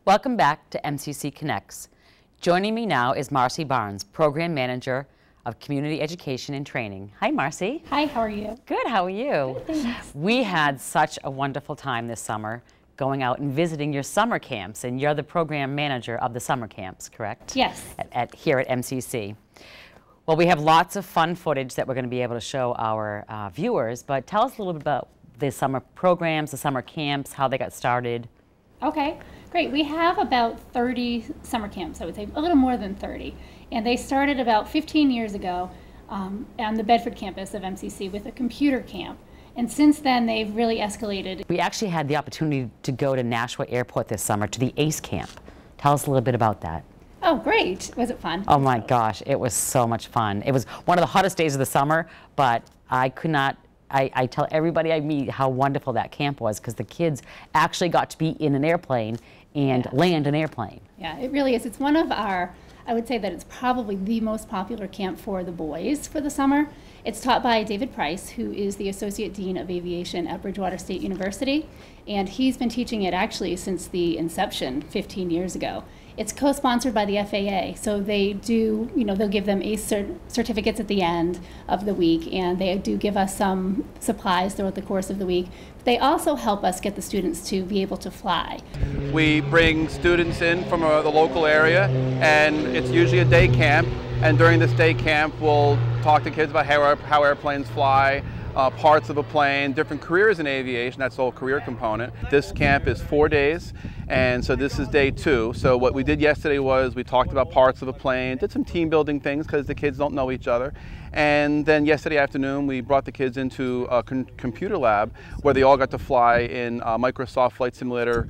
Welcome back to MCC Connects. Joining me now is Marci Barnes, Program Manager of Community Education and Training. Hi, Marci. Hi, how are you? Good, how are you? Good, thanks. We had such a wonderful time this summer going out and visiting your summer camps, and you're the Program Manager of the summer camps, correct? Yes. Here at MCC. Well, we have lots of fun footage that we're going to be able to show our viewers, but tell us a little bit about the summer programs, the summer camps, how they got started. Okay, great. We have about 30 summer camps, I would say, a little more than 30. And they started about 15 years ago on the Bedford campus of MCC with a computer camp. And since then, they've really escalated. We actually had the opportunity to go to Nashua Airport this summer to the ACE camp. Tell us a little bit about that. Oh, great. Was it fun? Oh my gosh, it was so much fun. It was one of the hottest days of the summer, but I could not, I tell everybody I meet how wonderful that camp was, because the kids actually got to be in an airplane and land an airplane. Yeah, it really is. It's one of our, I would say that it's probably the most popular camp for the boys for the summer. It's taught by David Price, who is the Associate Dean of Aviation at Bridgewater State University, and he's been teaching it actually since the inception 15 years ago. It's co-sponsored by the FAA, so they do, they'll give them ACE certificates at the end of the week, and they do give us some supplies throughout the course of the week. They also help us get the students to be able to fly. We bring students in from the local area, and it's usually a day camp, and during this day camp we'll talk to kids about how airplanes fly, parts of a plane, different careers in aviation. That's the whole career component. This camp is 4 days, and so this is day 2. So what we did yesterday was we talked about parts of a plane, did some team building things because the kids don't know each other. And then yesterday afternoon we brought the kids into a computer lab where they all got to fly in Microsoft Flight Simulator,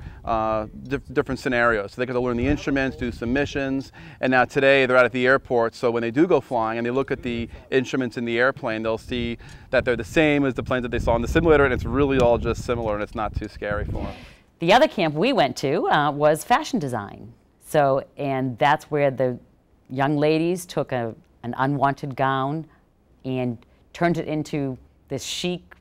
different scenarios. So they got to learn the instruments, do some missions, and now today they're out at the airport, so when they do go flying and they look at the instruments in the airplane, they'll see that they're the same as the planes that they saw in the simulator, and it's really all just similar, and it's not too scary for them. The other camp we went to was fashion design. And that's where the young ladies took an unwanted gown and turned it into this chic,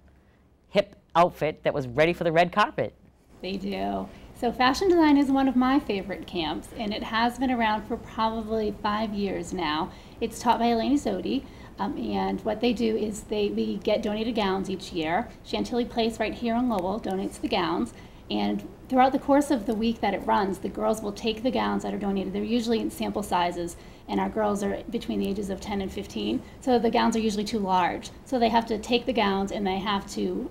hip outfit that was ready for the red carpet. They do. So fashion design is one of my favorite camps, and it has been around for probably 5 years now. It's taught by Elaine Zodi, and what they do is we get donated gowns each year. Chantilly Place right here in Lowell donates the gowns, and throughout the course of the week that it runs, the girls will take the gowns that are donated. They're usually in sample sizes, and our girls are between the ages of 10 and 15, so the gowns are usually too large. So they have to take the gowns, and they have to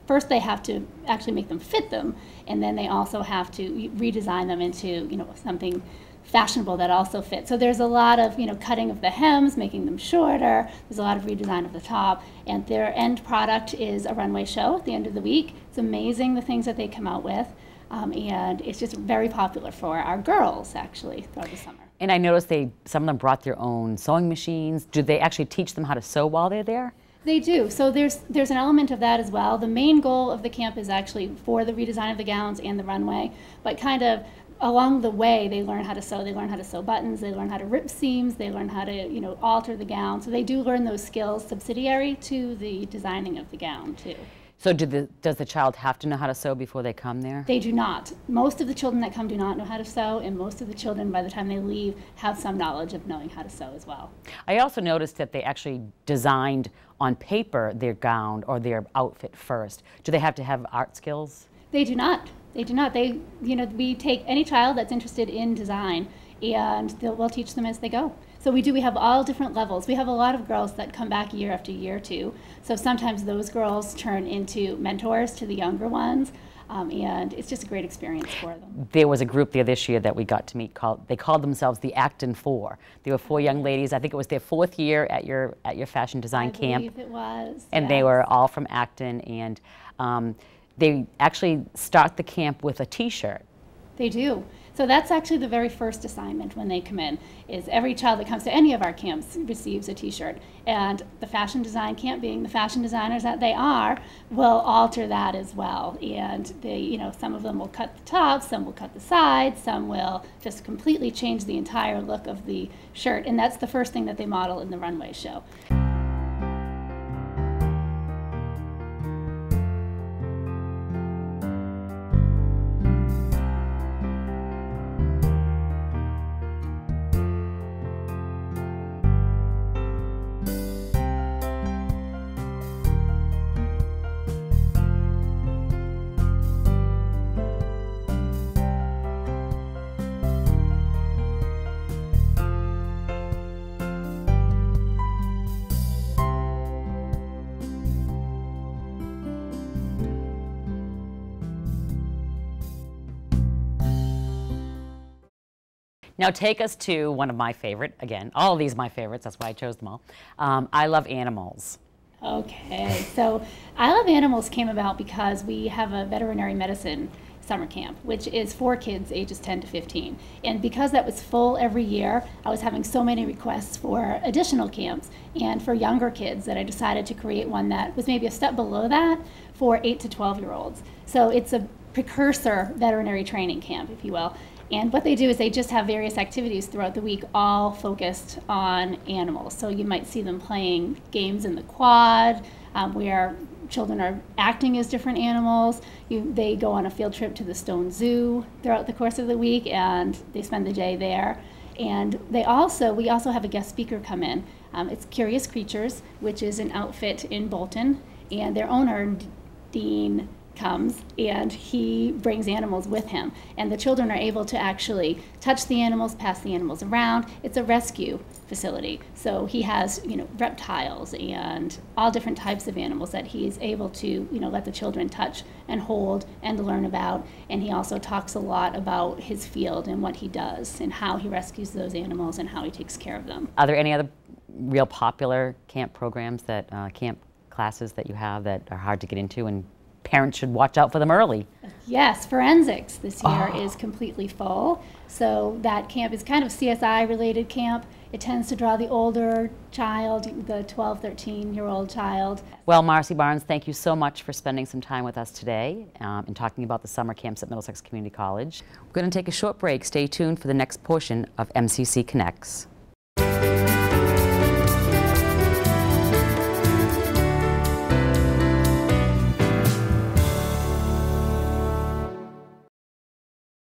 actually make them fit them, and then they also have to redesign them into something fashionable that also fits. So there's a lot of cutting of the hems, making them shorter. There's a lot of redesign of the top, and their end product is a runway show at the end of the week. It's amazing the things that they come out with, and it's just very popular for our girls actually throughout the summer. And I noticed some of them brought their own sewing machines. Do they actually teach them how to sew while they're there? They do. So there's an element of that as well. The main goal of the camp is actually for the redesign of the gowns and the runway, but kind of along the way they learn how to sew. They learn how to sew buttons, they learn how to rip seams, they learn how to alter the gown. So they do learn those skills subsidiary to the designing of the gown too. So does the child have to know how to sew before they come there? They do not. Most of the children that come do not know how to sew, and most of the children, by the time they leave, have some knowledge of knowing how to sew as well. I also noticed that they actually designed on paper their gown or their outfit first. Do they have to have art skills? They do not. They do not. We take any child that's interested in design, and we'll teach them as they go. So we have all different levels. We have a lot of girls that come back year after year too. So sometimes those girls turn into mentors to the younger ones, and it's just a great experience for them. There was a group there this year that we got to meet they called themselves the Acton Four. There were 4 young ladies. I think it was their 4th year at your fashion design camp. I believe it was. And yes. They were all from Acton, and they actually start the camp with a T-shirt. They do. So that's actually the very first assignment when they come in, is every child that comes to any of our camps receives a T-shirt. And the fashion design camp, being the fashion designers that they are, will alter that as well. And some of them will cut the tops, some will cut the sides, some will just completely change the entire look of the shirt. And that's the first thing that they model in the runway show. Now take us to one of my favorite, again, all of these are my favorites, that's why I chose them all. I Love Animals. Okay, so I Love Animals came about because we have a veterinary medicine summer camp, which is for kids ages 10 to 15. And because that was full every year, I was having so many requests for additional camps and for younger kids that I decided to create one that was maybe a step below that for 8 to 12-year-olds. So it's a precursor veterinary training camp, if you will. And what they do is they just have various activities throughout the week, all focused on animals. So you might see them playing games in the quad, where children are acting as different animals. They go on a field trip to the Stone Zoo throughout the course of the week, and they spend the day there. And we also have a guest speaker come in. It's Curious Creatures, which is an outfit in Bolton, and their owner, Dean, comes and he brings animals with him, and the children are able to actually touch the animals, pass the animals around. It's a rescue facility, so he has reptiles and all different types of animals that he's able to let the children touch and hold and learn about. And he also talks a lot about his field and what he does and how he rescues those animals and how he takes care of them. Are there any other real popular camp programs that camp classes that you have that are hard to get into and parents should watch out for them early? Yes, forensics this year is completely full. So that camp is kind of CSI related camp. It tends to draw the older child, the 12, 13-year-old child. Well, Marci Barnes, thank you so much for spending some time with us today and talking about the summer camps at Middlesex Community College. We're going to take a short break. Stay tuned for the next portion of MCC Connects.